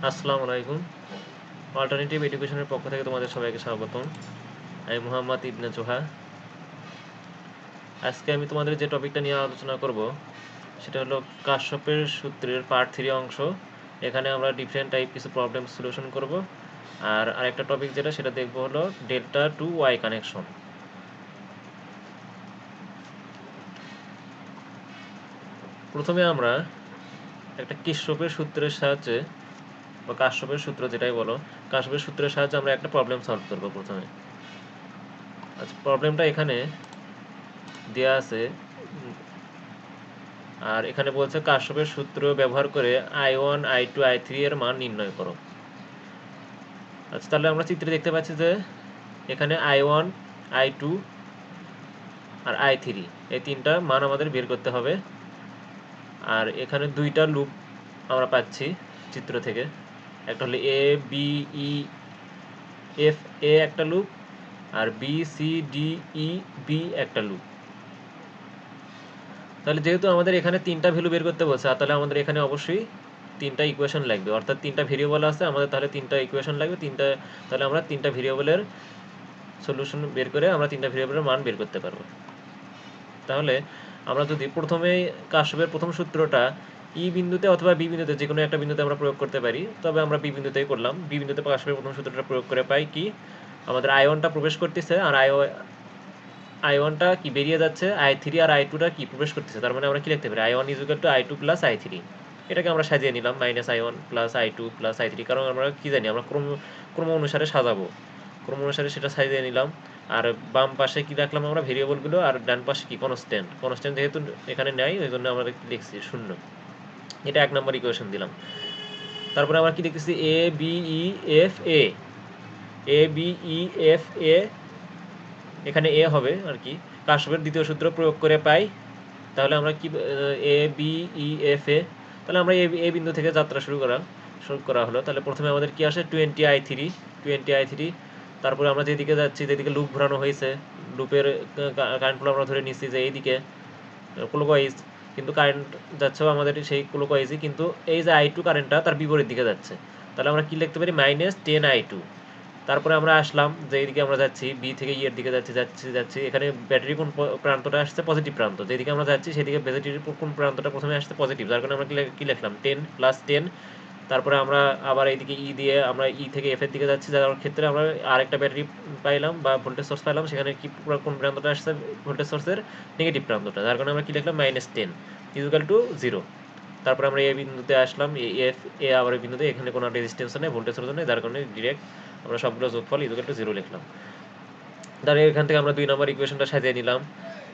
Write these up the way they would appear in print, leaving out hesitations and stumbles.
আসসালামু আলাইকুম। অল্টারনেটিভ এডুকেশনের পক্ষ থেকে তোমাদের সবাইকে স্বাগতম। আমি মুহাম্মদ ইবনে জোহা। আজকে আমি তোমাদের যে টপিকটা নিয়ে আলোচনা করব সেটা হলো কাশ্যপের সূত্রের পার্ট 3 অংশ। এখানে আমরা ডিফারেন্ট টাইপ কিছু প্রবলেম সলিউশন করব। আর আরেকটা টপিক যেটা সেটা দেখব হলো ডেল্টা টু ওয়াই কানেকশন। প্রথমে আমরা একটা কির্শফের সূত্রের সাহায্যে বা কাশ্যপের সূত্র যেটাই বলো, কাশ্যপের সূত্রের সাহায্যে আমরা একটা প্রবলেম সলভ করব প্রথমে। আচ্ছা, প্রবলেমটা এখানে দেয়া আছে আর এখানে বলছে কাশ্যপের সূত্র ব্যবহার করে I1 I2 I3 এর মান নির্ণয় করো। আচ্ছা, তাহলে আমরা চিত্রে দেখতে পাচ্ছি যে এখানে I1 I2 আর I3 এই তিনটা মান আমাদের বের করতে হবে। আর এখানে দুইটা লুপ আমরা পাচ্ছি চিত্র থেকে। একটা হলো A B E F A একটা লুপ আর B C D E B একটা লুপ। তাহলে যেহেতু আমাদের এখানে তিনটা ভ্যালু বের করতে বলছে, তাহলে আমাদের এখানে অবশ্যই তিনটা ইকুয়েশন লাগবে, অর্থাৎ তিনটা ভেরিয়েবল আছে আমাদের, তাহলে তিনটা ইকুয়েশন লাগবে তিনটা। তাহলে আমরা তিনটা ভেরিয়েবলের সলিউশন বের করে আমরা তিনটা ভেরিয়েবলের মান বের করতে পারবো। তাহলে আমরা যদি প্রথমেই কাশ্যপের প্রথম সূত্রটা ই বিন্দুতে অথবা বি বিন্দুতে যে কোনো একটা বিন্দুতে আমরা প্রয়োগ করতে পারি, তবে আমরা বি বিন্দুতেই করলাম। বি বিন্দুতে কাশ্যপের প্রথম সূত্রটা প্রয়োগ করে পাই কি, আমাদের I1টা প্রবেশ করতেছে আর I1টা কি বেরিয়ে যাচ্ছে, I3 আর I2টা কি প্রবেশ করতেছে। তার মানে আমরা কি লিখতে পারি, I1 = I2 + I3। এটাকে আমরা সাজিয়ে নিলাম -I1 + I2 + I3, কারণ আমরা কি জানি আমরা ক্রম অনুসারে সাজাবো, ক্রম অনুসারে সেটা সাজিয়ে নিলাম। আর বাম পাশে কি রাখলাম আমরা ভেরিয়েবলগুলো, আর ডান পাশে কি কনস্ট্যান্ট। কনস্ট্যান্ট যেহেতু এখানে নেই ওই জন্য আমরা লিখছি 0। এটা 1 নম্বর ইকুয়েশন দিলাম। তারপরে আমরা কি দেখতেছি A B E F A, A B E F A, এখানে এ হবে আর কি। কাশ্যপের দ্বিতীয় সূত্র প্রয়োগ করে পাই, তাহলে আমরা কি এ বি ই এফ এ, তাহলে আমরা এ বিন্দু থেকে যাত্রা শুরু করা হলো। তাহলে প্রথমে আমাদের কি আসে 20 I3। তারপরে আমরা যেদিকে যাচ্ছি, যেদিকে লুপ ঘোরানো হয়েছে, লুপের কারেন্ট ফ্লো আমরা ধরে নিচ্ছি যে এইদিকে ক্লকওয়াইজ, কিন্তু কারেন্ট যাচ্ছেও আমাদের সেই ক্লকওয়াইজই, কিন্তু এই যে I2 কারেন্টটা তার বিপরীত দিকে যাচ্ছে। তাহলে আমরা কি লিখতে পারি -10 I2। তারপরে আমরা আসলাম যে এইদিকে আমরা যাচ্ছি, বি থেকে ই এর দিকে যাচ্ছি। এখানে ব্যাটারি কোন প্রান্তটা আসছে, পজিটিভ প্রান্ত। যেদিকে আমরা যাচ্ছি সেদিকে ব্যাটারির কোন প্রান্তটা প্রথমে আসছে, পজিটিভ। যার কারণে আমরা কি লিখলাম 10 + 10। তারপরে আমরা আবার এইদিকে ই দিয়ে আমরা ই থেকে এফ এর দিকে যাচ্ছি, যার ক্ষেত্রে আমরা আরেকটা ব্যাটারি পাইলাম বা ভোল্টেজ সোর্স পাইলাম। সেখানে কি কোন প্রান্তটা আসছে, ভোল্টেজ সোর্সের নেগেটিভ প্রান্তটা। যার কারণে আমরা কি লিখলাম -10 = 0। তারপরে আমরা এই বিন্দুতে আসলাম, এফ এ আবার এই বিন্দুতে, এখানে কোনো রেজিস্ট্যান্স নেই, ভোল্টেজ সোর্স নেই, যার কারণে ডিরেক্ট আমরা সবগুলো যোগফল = 0 লিখলাম। তাহলে এখান থেকে আমরা 2 নম্বর ইকুয়েশনটা সাজিয়ে নিলাম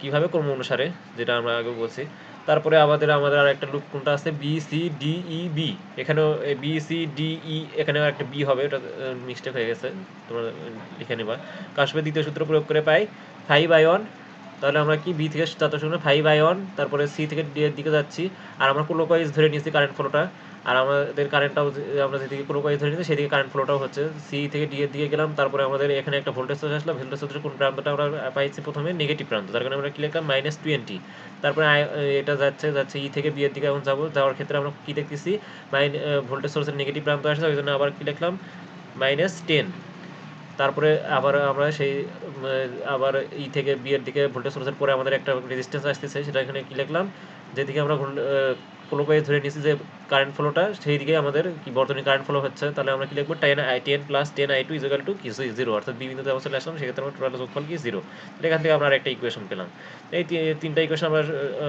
কিভাবে, ক্রম অনুসারে, যেটা আমরা আগে বলছি। তারপরে আমাদের আর একটা লুপ কোনটা আছে, B C D E B. এখানেও বি সি ডি ই, এখানেও একটা বি হবে, ওটা মিস্টেক হয়ে গেছে, তোমরা লিখে নেবা। কাশ্যপের দ্বিতীয় সূত্র প্রয়োগ করে পাই 5I1। তাহলে আমরা কি বি থেকে যাত্রা শুরু 5I1, তারপরে সি থেকে ডি এর দিকে যাচ্ছি। আর আমরা ক্লকওয়াইজ ধরে নিয়েছি কারেন্ট ফ্লোটা, আর আমাদের কারেন্টটাও আমরা যেদিকে ক্লকওয়াইজ ধরে নিয়েছি সেদিকে কারেন্ট ফ্লোটাও হচ্ছে। সি থেকে ডি এর দিকে গেলাম, তারপরে আমাদের এখানে একটা ভোল্টেজ সোর্স আসলো। ভোল্টেজ সোর্সের কোন প্রান্তটা আমরা পাইছি, প্রথমে নেগেটিভ প্রান্ত, যার কারণে আমরা কি লিখলাম -20। তারপরে এটা যাচ্ছে ই থেকে বি এর দিকে এখন যাওয়ার ক্ষেত্রে আমরা কি দেখতেছি, ভোল্টেজ সোর্সের নেগেটিভ প্রান্ত আসছে, ওই জন্য আবার কি লিখলাম -10। তারপরে আবার আমরা সেই আবার ই থেকে বি এর দিকে ভোল্টেজ সোর্সের পরে আমাদের একটা রেজিস্ট্যান্স আসতেছে, সেটা এখানে কি লিখলাম, যেদিকে আমরা ক্লকওয়াইজ ধরে নিয়েছি যে কারেন্ট ফ্লোটা, সেই দিকে আমাদের কি বর্তনী কারেন্ট ফ্লো হচ্ছে। তাহলে আমরা কি লিখবো 10 + 10I2 = কি 0, অর্থাৎ বি বিন্দুতে আমরা চলে আসলাম, সেক্ষেত্রে আমরা টোটাল যোগফল কি 0। এখান থেকে আমরা আরেকটা ইকুয়েশন পেলাম। এই তিনটা ইকুয়েশন আমরা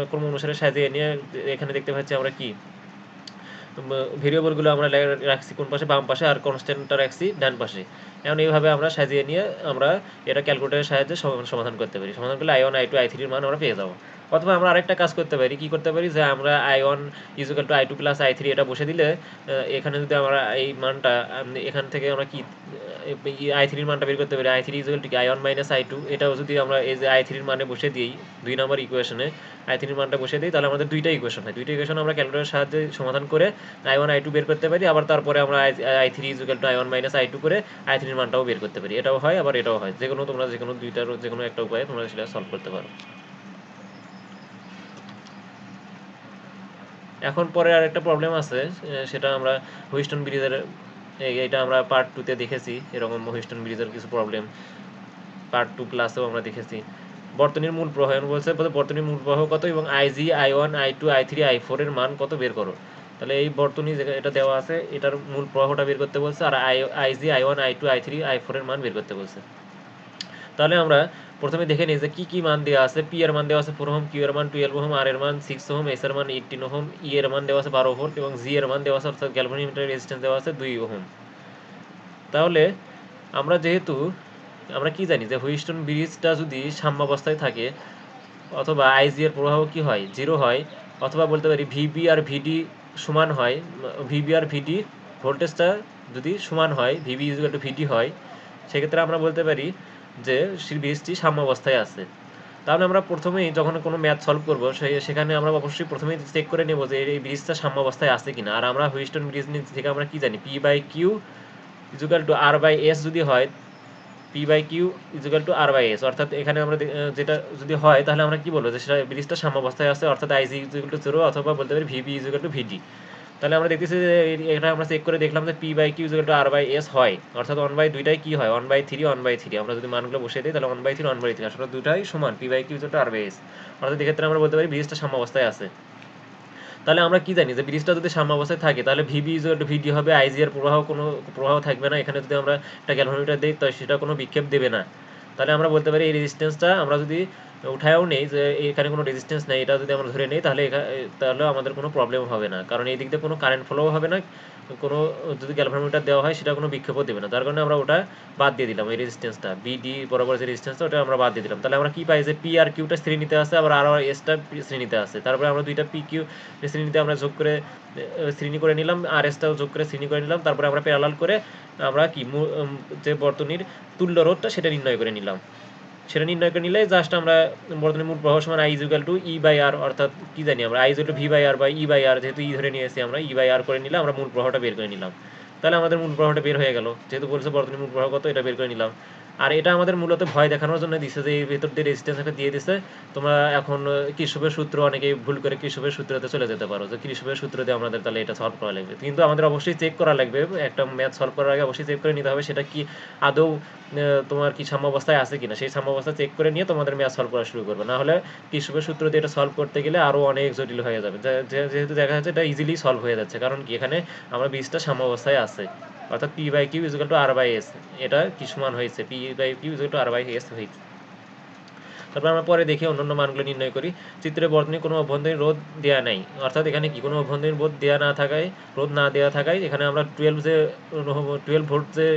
ক্রম অনুসারে সাজিয়ে নিয়ে এখানে দেখতে পাচ্ছি আমরা কি ভেরিয়েবলগুলো আমরা রাখছি কোন পাশে, বাম পাশে, আর কনস্ট্যান্টটা রাখছি ডান পাশে। এখন এইভাবে আমরা সাজিয়ে নিয়ে আমরা এটা ক্যালকুলেটরের সাহায্যে সমাধান করতে পারি। সমাধান করলে I1 I2 I3 এর মান আমরা পেয়ে যাবো। অথবা আমরা আরেকটা কাজ করতে পারি, কি করতে পারি, যে আমরা I1 = I2 + I3 এটা বসে দিলে এখানে যদি আমরা এই মানটা এখান থেকে আমরা কি I3 এর মানটা বের করতে পারি। I3 = I1 - I2। এটাও যদি আমরা এই যে I3 এর মানে বসে দিই 2 নম্বর ইকুয়েশনে, I3 এর মানটা বসে দিই, তাহলে আমাদের দুইটা ইকুয়েশন হয়। দুইটা ইকুয়েশন আমরা ক্যালকুলেটরের সাহায্যে সমাধান করে I1 I2 বের করতে পারি। আবার তারপরে আমরা I3 = I1 - I2 করে I3 এর মানটাও বের করতে পারি। এটাও হয়, আবার এটাও হয়। তোমরা যেকোনো দুইটার যেকোনো একটা উপায়ে তোমরা সেটা সলভ করতে পারো। এখন পরে আরেকটা প্রবলেম আছে, সেটা আমরা হুইস্টন ব্রিজের এটা আমরা পার্ট 2 তে দেখেছি, এরকম হুইস্টন ব্রিজের কিছু প্রবলেম পার্ট 2 প্লাসেও আমরা দেখেছি। বর্তনীর মূল প্রবাহ বলছে বর্তনীর মূল প্রবাহ কত এবং IG I1 I2 I3 I4 এর মান কত বের করো। তাহলে এই বর্তনী এটা দেওয়া আছে, এটার মূল প্রবাহটা বের করতে বলছে, আর IG I1 I2 I3 I4 এর মান বের করতে বলছে। তাহলে আমরা প্রথমে দেখে নিই যে কি কি মান দেওয়া আছে। পি এর মান দেওয়া আছে 4 ওহম, কিউ এর মান 12 ওহম, আর এর মান 6 ওহম, এস এর মান 18 ওহম, ই এর মান দেওয়া আছে 12 ভোল্ট এবং জি এর মান দেওয়া আছে অর্থাৎ গ্যালভানোমিটারের রেজিস্ট্যান্স দেওয়া আছে 2 ওহম। তাহলে আমরা যেহেতু আমরা কি জানি যে হুইস্টন ব্রিজটা যদি সাম্যাবস্থায় থাকে অথবা আইজি এর প্রবাহ কি হয় 0 হয়, অথবা বলতে পারি ভিবি আর ভিডি সমান হয়, ভিবি আর ভিডি ভোল্টেজটা যদি সমান হয়, ভিবি ইকুয়াল টু ভিডি হয়, সেক্ষেত্রে আমরা বলতে পারি যে ব্রিজটি সাম্যাবস্থায় আছে। তাহলে আমরা প্রথমেই যখন কোনো ম্যাথ সলভ করবো সেখানে আমরা অবশ্যই প্রথমেই চেক করে নেব যে এই ব্রিজটা সাম্যাবস্থায় আছে কিনা। আর আমরা হুইস্টন ব্রিজ থেকে আমরা কি জানি, P by Q equal to R by S যদি হয়, P by Q equal to R by S, অর্থাৎ এখানে আমরা যেটা যদি হয় তাহলে আমরা কি বলবো যে সেটা ব্রিজটা সাম্যাবস্থায় আছে, অর্থাৎ আইজি ইকুয়াল টু 0 অথবা বলতে পারি ভিবি ইকুয়াল টু ভিডি। তাহলে আমরা দেখতেছি যে এটা আমরা চেক করে দেখলাম যে P by Q equal to R by S হয়, অর্থাৎ 1/2টাই কি হয় 1/3 1/3। আমরা যদি মানগুলো বসিয়ে দিই তাহলে 1/3 1/3 আসলে দুটাই সমান, P by Q equal to R by S, অর্থাৎ এক্ষেত্রে আমরা বলতে পারি ব্রিজটা সাম্যাবস্থায় আছে। তাহলে আমরা কি জানি যে ব্রিজটা যদি সাম্যাবস্থায় থাকে তাহলে ভিবি ইকুয়াল টু ভিডি হবে, আইজি এর কোনো প্রবাহ থাকবে না। এখানে যদি আমরা একটা গ্যালভানোমিটার দিই তো সেটা কোনো বিক্ষেপ দেবে না। তাহলে আমরা বলতে পারি এই রেজিস্ট্যান্সটা আমরা যদি উঠায়ও নেই যে এখানে কোনো রেজিস্ট্যান্স নেই, এটা যদি আমরা ধরে নিই তাহলে তাহলে আমাদের কোনো প্রবলেম হবে না, কারণ এই দিক দিয়ে কোনো কারেন্ট ফ্লোও হবে না, কোনো যদি গ্যালভানোমিটার দেওয়া হয় সেটা কোনো বিক্ষেপও দেবে না। তার কারণে আমরা ওটা বাদ দিয়ে দিলাম, এই রেজিস্ট্যান্সটা বিডি বরাবর যে রেজিস্ট্যান্সটা ওটা আমরা বাদ দিয়ে দিলাম। তাহলে আমরা কি পাই যে পি আর কিউটা শ্রেণীতে আছে, আবার আর এসটা শ্রেণীতে আছে। তারপরে আমরা দুইটা পি কিউ শ্রেণীতে আমরা যোগ করে শ্রেণী করে নিলাম, আর এসটাও যোগ করে শ্রেণী করে নিলাম। তারপরে আমরা প্যারালাল করে আমরা কি যে বর্তনীর তুল্য রোধটা সেটা নির্ণয় করে নিলাম। সেটা নির্ণয় করে নিলে জাস্ট আমরা বর্তনীর মূল প্রবাহ সমান I equal to E by R, অর্থাৎ কি জানি আমরা I equal to V by R বা ই বাই আর, যেহেতু ই ধরে নিয়েছি আমরা ই বাই আর করে নিলে আমরা মূল প্রবাহটা বের করে নিলাম। তাহলে আমাদের মূল প্রবাহটা বের হয়ে গেল, যেহেতু বলছে বর্তনীর মূল প্রবাহ কত এটা বের করে নিলাম। আর এটা আমাদের মূলত ভয় দেখানোর জন্য দিছে যে এই ভেতর দিয়ে রেজিস্ট্যান্স একটা দিয়ে দিছে। তোমরা এখন কৃষকের সূত্র অনেকেই ভুল করে কৃষকের সূত্রতে চলে যেতে পারো যে কৃষকের সূত্র দিয়ে আমাদের তাহলে এটা সলভ করা লাগবে, কিন্তু আমাদের অবশ্যই চেক করা লাগবে, একটা ম্যাথ সলভ করার আগে অবশ্যই চেক করে নিতে হবে সেটা কি আদৌ তোমার কি সাম্যাবস্থায় আছে কিনা। সেই সাম্যাবস্থা চেক করে নিয়ে তোমাদের ম্যাথ সলভ করা শুরু করবে, না হলে কৃষকের সূত্র দিয়ে এটা সলভ করতে গেলে আরও অনেক জটিল হয়ে যাবে। যেহেতু দেখা যাচ্ছে এটা ইজিলি সলভ হয়ে যাচ্ছে, কারণ কি এখানে আমরা বীজটা সাম্যাবস্থায় আছে, অর্থাৎ P by Q equal to R by S, এটা কি সমান হয়েছে P by Q equal to R by S হয়েছে। তারপর আমরা পরে দেখি অন্যান্য মানগুলো নির্ণয় করি। চিত্রে বর্তনী কোনো অভ্যন্তরীণ রোধ দেওয়া নাই, অর্থাৎ এখানে কি কোনো অভ্যন্তরীণ রোধ না দেওয়া থাকায় এখানে আমরা 12 ভোল্ট যে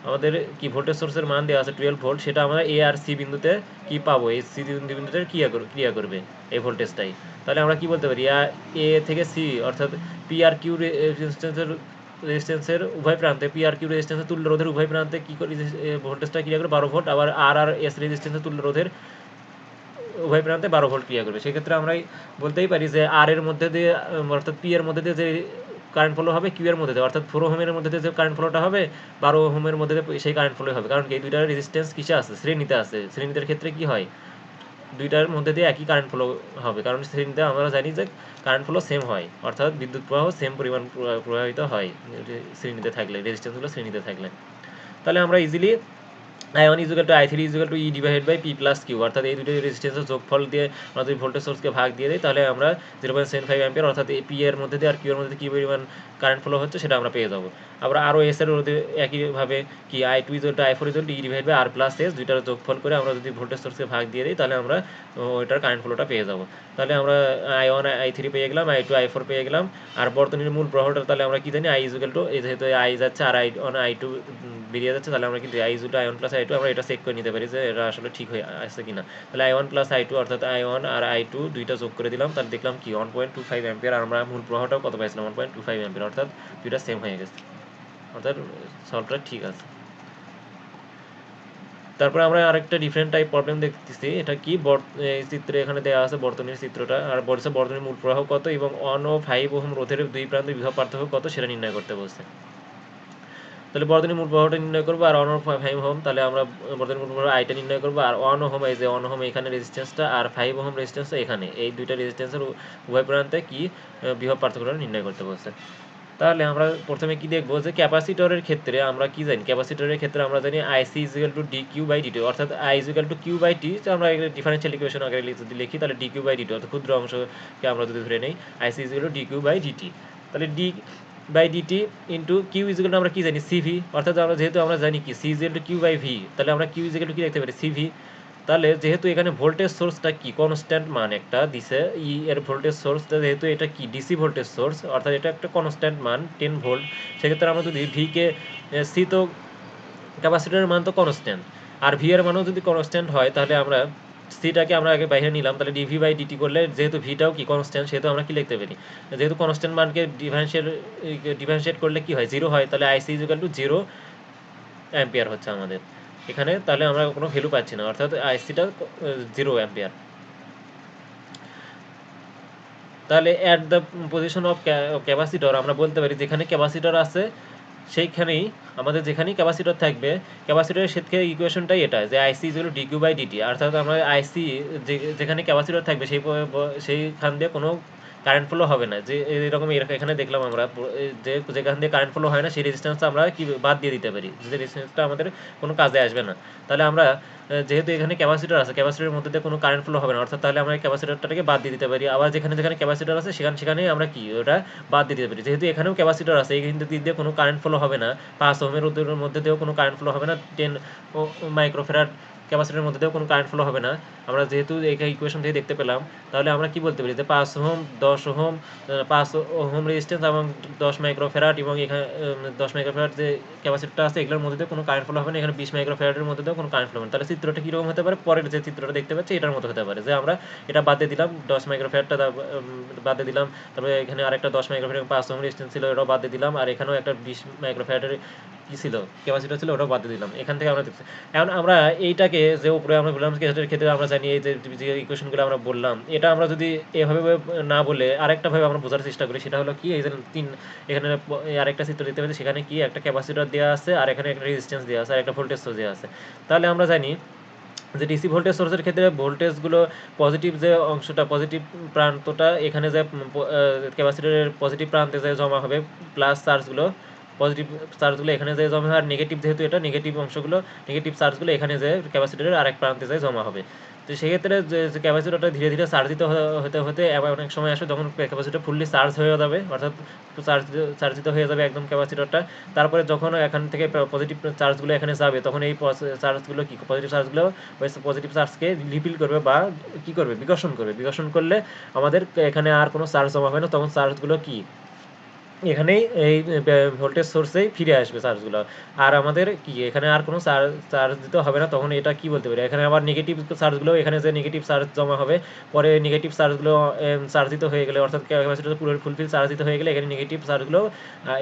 আমাদের কি ভোল্টেজ সোর্সের মান দেওয়া আছে 12 ভোল্ট, সেটা আমরা এ আর সি বিন্দুতে কি পাবো, এই সি বিন্দুতে ক্রিয়া করবে এই ভোল্টেজটাই। তাহলে আমরা কি বলতে পারি এ থেকে সি, অর্থাৎ পি আর কিউ রেজিস্ট্যান্সের উভয় প্রান্তে, পি আর কিউ রেজিস্ট্যান্সের তুল্য রোধের উভয় প্রান্তে কি করে ভোল্টেজটা ক্রিয়া করে 12 ভোল্ট, আবার আর আর এস রেজিস্ট্যান্সের তুল্য রোধের উভয় প্রান্তে 12 ভোল্ট ক্রিয়া করবে। সেক্ষেত্রে আমরা বলতেই পারি যে আর এর মধ্যে দিয়ে অর্থাৎ পি এর মধ্যে দিয়ে যে কারেন্ট ফ্লো হবে কিউ এর মধ্যে দিয়ে, অর্থাৎ 4 ওহমের মধ্যে দিয়ে যে কারেন্ট ফ্লোটা হবে 12 ওহমের মধ্যে দিয়ে সেই কারেন্ট ফ্লো হবে, কারণ এই দুইটার রেজিস্ট্যান্স কিসে আছে শ্রেণীতে আছে। শ্রেণীতে ক্ষেত্রে কি হয় দুইটার মধ্যে দিয়ে একই কারেন্ট ফ্লো হবে, কারণ শ্রেণীতে আমরা জানি যে কারেন্ট ফ্লো সেম হয়, অর্থাৎ বিদ্যুৎ প্রবাহ সেম পরিমাণ প্রবাহিত হয় শ্রেণীতে থাকলে, রেজিস্ট্যান্সগুলো শ্রেণীতে থাকলে। তাহলে আমরা easily I1 equal to I3 equal to E divide by P plus Q, অর্থাৎ এই দুটো রেজিস্ট্যান্সের যোগফল দিয়ে আমরা যদি ভোল্টেজ সোর্সকে ভাগ দিয়ে দিই তাহলে আমরা 0.75 অ্যাম্পিয়ার, অর্থাৎ এই পি এর মধ্যে দিয়ে আর কিউ এর মধ্যে কি পরিমাণ কারেন্ট ফ্লো হচ্ছে সেটা আমরা পেয়ে যাবো। আবার আরও এস এর মধ্যে একইভাবে কি I2 equal to I4 equal to E divide by R plus S, দুইটার যোগফল করে আমরা যদি ভোল্টেজ সোর্সকে ভাগ দিয়ে দিই তাহলে আমরা ওইটার কারেন্ট ফ্লোটা পেয়ে যাবো। তাহলে আমরা I1 I3 পেয়ে গেলাম, I2 I4 পেয়ে গেলাম। আর বর্তনীর মূল প্রবাহটা তাহলে আমরা কি জানি I ইকুয়াল টু, যেহেতু আই যাচ্ছে আর I2 বেরিয়ে যাচ্ছে, তাহলে আমরা কিন্তু I equal to I1 plus I2 আমরা এটা চেক করে নিতে পারি যে এটা আসলে ঠিক হয়ে আছে কিনা। তাহলে I1 প্লাস I2 অর্থাৎ I1 আর I2 দুইটা যোগ করে দিলাম, তাহলে দেখলাম কি 1.25 অ্যাম্পিয়ার, আর আমরা মূল প্রবাহটাও কত পাইছিলাম 1.25 অ্যাম্পিয়ার, অর্থাৎ দুইটা সেম হয়ে গেছে, অর্থাৎ সলভটা ঠিক আছে। তারপরে আমরা আরেকটা ডিফারেন্ট টাইপ প্রবলেম দেখতেছি, এটা কি চিত্রে এখানে দেওয়া আছে বর্তনীর চিত্রটা, আর বলছে বর্তনীর মূল প্রবাহ কত এবং 1 ও 5 ওহম রোধের দুই প্রান্তের বিভব পার্থক্য কত সেটা নির্ণয় করতে বলছে। তাহলে বর্তনীর মূল প্রবাহটা নির্ণয় করবো, আর 1 5 ওহম, তাহলে আমরা বর্তনীর মূল প্রবাহ আইটা নির্ণয় করবো, আর 1 ওহম এই যে 1 ওহম এখানে রেজিস্ট্যান্সটা, আর 5 ওহম রেজিস্ট্যান্সটা এখানে, এই দুইটা রেজিস্ট্যান্সের উভয় প্রান্তে কি বিভব পার্থক্যটা নির্ণয় করতে বলছে। তাহলে আমরা প্রথমে কি দেখবো যে ক্যাপাসিটরের ক্ষেত্রে আমরা কি জানি, ক্যাপাসিটরের ক্ষেত্রে আমরা জানি IC equal to D Q by DT, অর্থাৎ I equal to Q by T, আমরা ডিফারেন্সিয়াল ইকুয়েশন আগে যদি লিখি তাহলে ডি কিউ বাই ডিটি, অর্থাৎ ক্ষুদ্র অংশকে আমরা যদি ধরে নেই IC equal to D Q by DT, তাহলে D by DT into Q equal to আমরা কি জানি সিভি, অর্থাৎ আমরা যেহেতু আমরা জানি কি C equal to Q by V, তাহলে আমরা কিউ ইজিক্যাল টু কি দেখতে পারি সিভি। তাহলে যেহেতু এখানে ভোল্টেজ সোর্সটা কি কনস্ট্যান্ট মান একটা দিছে, ই এর ভোল্টেজ সোর্সটা যেহেতু এটা কি ডিসি ভোল্টেজ সোর্স, অর্থাৎ এটা একটা কনস্ট্যান্ট মান 10 ভোল্ট, সেক্ষেত্রে আমরা যদি ভি কে সি তো ক্যাপাসিটরের মান তো কনস্ট্যান্ট, আর ভি এর মানও যদি কনস্ট্যান্ট হয় তাহলে আমরা সিটাকে আমরা আগে বাইরে নিলাম, তাহলে ডিভি বাই ডিটি করলে যেহেতু ভিটাও কি কনস্ট্যান্ট, সেহেতু আমরা কি লিখতে পারি, যেহেতু কনস্ট্যান্ট মানকে ডিফারেন্সিয়েট করলে কি হয় জিরো হয়, তাহলে আইসি ইজিক্যাল টু 0 অ্যাম্পিয়ার হচ্ছে আমাদের এখানে, তাহলে আমরা কোনো ভ্যালু পাচ্ছি না, অর্থাৎ আইসিটা 0 অ্যাম্পিয়ার। তাহলে at the position of capacitor আমরা বলতে পারি যেখানে ক্যাপাসিটর আছে সেইখানেই আমাদের, যেখানেই ক্যাপাসিটর থাকবে ক্যাপাসিটরের ক্ষেত্রে ইকুয়েশনটাই এটা যে IC equal to DQ by DT, অর্থাৎ আমরা আইসি যেখানে ক্যাপাসিটর থাকবে সেইখান দিয়ে কোনো কারেন্ট ফ্লো হবে না, যে এরকম এখানে দেখলাম আমরা যে যেখান দিয়ে কারেন্ট ফ্লো হয় না সেই রেজিস্ট্যান্সটা আমরা কি বাদ দিয়ে দিতে পারি, যে রেজিস্ট্যান্সটা আমাদের কোনো কাজে আসবে না। তাহলে আমরা যেহেতু এখানে ক্যাপাসিটর আছে, ক্যাপাসিটরের মধ্যে দিয়ে কোনো কারেন্ট ফ্লো হবে না, অর্থাৎ তাহলে আমরা ক্যাপাসিটরটাকে বাদ দিয়ে দিতে পারি, আবার যেখানে যেখানে ক্যাপাসিটর আছে সেখানেই আমরা কি ওটা বাদ দিয়ে দিতে পারি, যেহেতু এখানেও ক্যাপাসিটর আছে এই কিন্তু দিক দিয়ে কোনো কারেন্ট ফ্লো হবে না, 5 ওহমের মধ্যে দিয়েও কোনো কারেন্ট ফ্লো হবে না, 10 মাইক্রোফ্যারাড ক্যাপাসিটরের মধ্যে দিয়েও কোনো কারেন্ট ফ্লো হবে না, আমরা যেহেতু এই ইকুয়েশন থেকে দেখতে পেলাম, তাহলে আমরা কি বলতে পারি যে 5 ওহম 10 ওহম 5 ওহম রেজিস্ট্যান্স এবং 10 মাইক্রোফ্যারাড, এবং এখানে 10 মাইক্রোফ্যারাড যে ক্যাপাসিটরটা আছে এগুলোর মধ্যে দিয়ে কোনো কারেন্ট ফ্লো হবে না, এখানে 20 মাইক্রোফ্যারাডের মধ্যে দিয়েও কোনো কারেন্ট ফ্লো হবে না। তাহলে চিত্রটা কীরকম হতে পারে, পরের যে চিত্রটা দেখতে পাচ্ছি এটার মতো হতে পারে, যে আমরা এটা বাদ দিয়ে দিলাম 10 মাইক্রোফ্যারাডটা বাদ দিয়ে দিলাম, তারপরে এখানে আরেকটা 10 মাইক্রোফ্যারাড 5 ওহম রেজিস্ট্যান্স ছিল ওটাও বাদ দিয়ে দিলাম, আর এখানেও একটা 20 মাইক্রোফ্যারাডের কি ছিল ক্যাপাসিটর ছিল ওটাও বাদ দিয়ে দিলাম, এখান থেকে আমরা দেখছি। এখন আমরা এইটাকে যে উপরে আমরা বললাম ক্যাপাসিটরের ক্ষেত্রে আমরা জানি এই যে ইকুয়েশনগুলো আমরা বললাম, এটা আমরা যদি এভাবে না বলে আরেকটা ভাবে আমরা বোঝার চেষ্টা করি, সেটা হলো কি এই যে এখানে আরেকটা চিত্র দেখতে পাচ্ছি, সেখানে কি একটা ক্যাপাসিটর দেওয়া আছে, আর এখানে একটা রেজিস্ট্যান্স দেওয়া আছে, আর একটা ভোল্টেজ সোর্স দেওয়া আছে। তাহলে আমরা জানি যে ডিসি ভোল্টেজ সোর্সের ক্ষেত্রে ভোল্টেজগুলো পজিটিভ যে অংশটা পজিটিভ প্রান্তটা এখানে যে ক্যাপাসিটরের পজিটিভ প্রান্তে যে জমা হবে, প্লাস চার্জগুলো পজিটিভ চার্জগুলো এখানে যে জমা হয়, আর নেগেটিভ যেহেতু এটা নেগেটিভ অংশগুলো নেগেটিভ চার্জগুলো এখানে যে ক্যাপাসিটরের আরেক প্রান্তে যে জমা হবে। তো সেক্ষেত্রে যে ক্যাপাসিটরটা ধীরে ধীরে চার্জিত হতে হতে আবার অনেক সময় আসে যখন ক্যাপাসিটর ফুললি চার্জ হয়ে যাবে, অর্থাৎ চার্জিত হয়ে যাবে একদম ক্যাপাসিটরটা, তারপরে যখন এখান থেকে পজিটিভ চার্জগুলো এখানে যাবে তখন এই চার্জগুলো কি পজিটিভ চার্জগুলো ওই পজিটিভ চার্জকে রিপিল করবে বা কি করবে বিকর্ষণ করবে, বিকর্ষণ করলে আমাদের এখানে আর কোনো চার্জ জমা হবে না, তখন চার্জগুলো কি এখানেই এই ভোল্টেজ সোর্সেই ফিরে আসবে চার্জগুলো, আর আমাদের কি এখানে আর কোনো চার্জ দিতে হবে না, তখন এটা কি বলতে পারি, এখানে আবার নেগেটিভ চার্জগুলো এখানে যে নেগেটিভ চার্জ জমা হবে, পরে নেগেটিভ চার্জগুলো চার্জিত হয়ে গেলে, অর্থাৎ ক্যাপাসিটর পুরো ফুলফিল চার্জিত হয়ে গেলে এখানে নেগেটিভ চার্জগুলো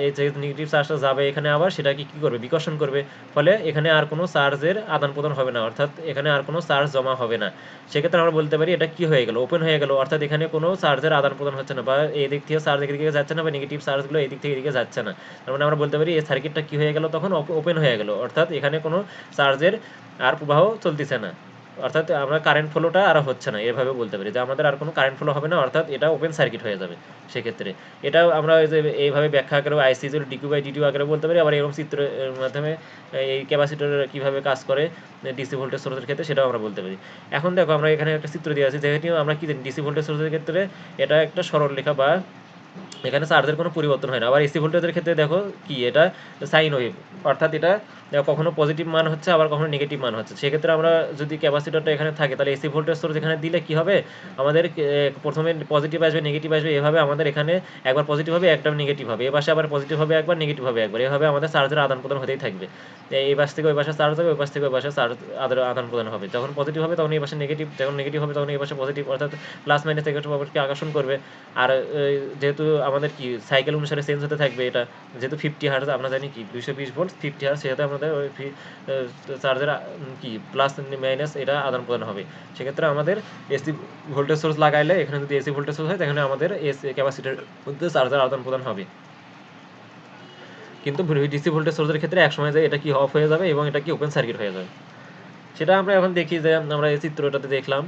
এই যে নেগেটিভ চার্জটা যাবে এখানে আবার সেটাকে কী করবে বিকর্ষণ করবে, ফলে এখানে আর কোনো চার্জের আদান প্রদান হবে না, অর্থাৎ এখানে আর কোনো চার্জ জমা হবে না। সেক্ষেত্রে আমরা বলতে পারি এটা কি হয়ে গেল ওপেন হয়ে গেল, অর্থাৎ এখানে কোনো চার্জের আদান প্রদান হচ্ছে না, বা এই দিক থেকে চার্জ এদিকে যাচ্ছে না, বা নেগেটিভ চার্জগুলো এই দিক থেকে এদিকে যাচ্ছে না, তার মানে আমরা বলতে পারি এই সার্কিটটা কি হয়ে গেল তখন ওপেন হয়ে গেল, অর্থাৎ এখানে কোনো চার্জের আর প্রবাহ চলতেছে না, অর্থাৎ আমরা কারেন্ট ফ্লোটা আর হচ্ছে না, এভাবে বলতে পারি যে আমাদের আর কোনো কারেন্ট ফ্লো হবে না, অর্থাৎ এটা ওপেন সার্কিট হয়ে যাবে। সেক্ষেত্রে এটাও আমরা যে এইভাবে ব্যাখ্যা আকারে আইসি ডিকিউ বাই ডিটিউ আকারে বলতে পারি, আবার এরকম চিত্রের মাধ্যমে এই ক্যাপাসিটর কীভাবে কাজ করে ডিসি ভোল্টেজ সোর্সের ক্ষেত্রে সেটাও আমরা বলতে পারি। এখন দেখো আমরা এখানে একটা চিত্র দিয়ে আছি, যেহেতু আমরা কি জানি ডিসি ভোল্টেজ সোর্সের ক্ষেত্রে এটা একটা সরলরেখা, বা এখানে চার্জের কোনো পরিবর্তন হয় না। আবার এসি ভোল্টেজের ক্ষেত্রে দেখো কি এটা সাইন ওয়েভ, অর্থাৎ এটা কখনো পজিটিভ মান হচ্ছে আবার কখনো নেগেটিভ মান হচ্ছে। সেক্ষেত্রে আমরা যদি ক্যাপাসিটরটা এখানে থাকে তাহলে এসি ভোল্টেজ সোর্স এখানে দিলে কি হবে, আমাদের প্রথমে পজিটিভ আসবে নেগেটিভ আসবে, এভাবে আমাদের এখানে একবার পজিটিভ হবে একবার নেগেটিভ হবে, এ পাশে আবার পজিটিভ হবে একবার নেগেটিভ হবে একবার, এভাবে আমাদের চার্জের আদান প্রদান হতেই থাকবে। এই পাশ থেকে ওই পাশে চার্জ হবে, ওই পাশ থেকে ওই পাশে চার্জ আদান প্রদান হবে, যখন পজিটিভ হবে তখন এই পাশে নেগেটিভ, যখন নেগেটিভ হবে তখন এই পাশে পজিটিভ, অর্থাৎ প্লাস মাইনাস একে অপরকে আকর্ষণ করবে। আর যেহেতু আমাদের কি সাইকেল অনুসারে চেঞ্জ হতে থাকবে, এটা যেহেতু 50 হার্জ আমরা জানি কি 220 ভোল্ট 50 হার্জ, সেহেতু আমাদের ওই চার্জের কি প্লাস মাইনাস এটা আদান প্রদান হবে। সেক্ষেত্রে আমাদের এসি ভোল্টেজ সোর্স লাগাইলে এখানে যদি এসি ভোল্টেজ সোর্স হয় তাহলে আমাদের এসি ক্যাপাসিটার মধ্যে চার্জের আদান প্রদান হবে। কিন্তু ডিসি ভোল্টেজ সোর্সের ক্ষেত্রে একসময় যায় এটা কি অফ হয়ে যাবে এবং এটা কি ওপেন সার্কিট হয়ে যাবে। সেটা আমরা এখন দেখি যে আমরা এই চিত্রটাতে দেখলাম,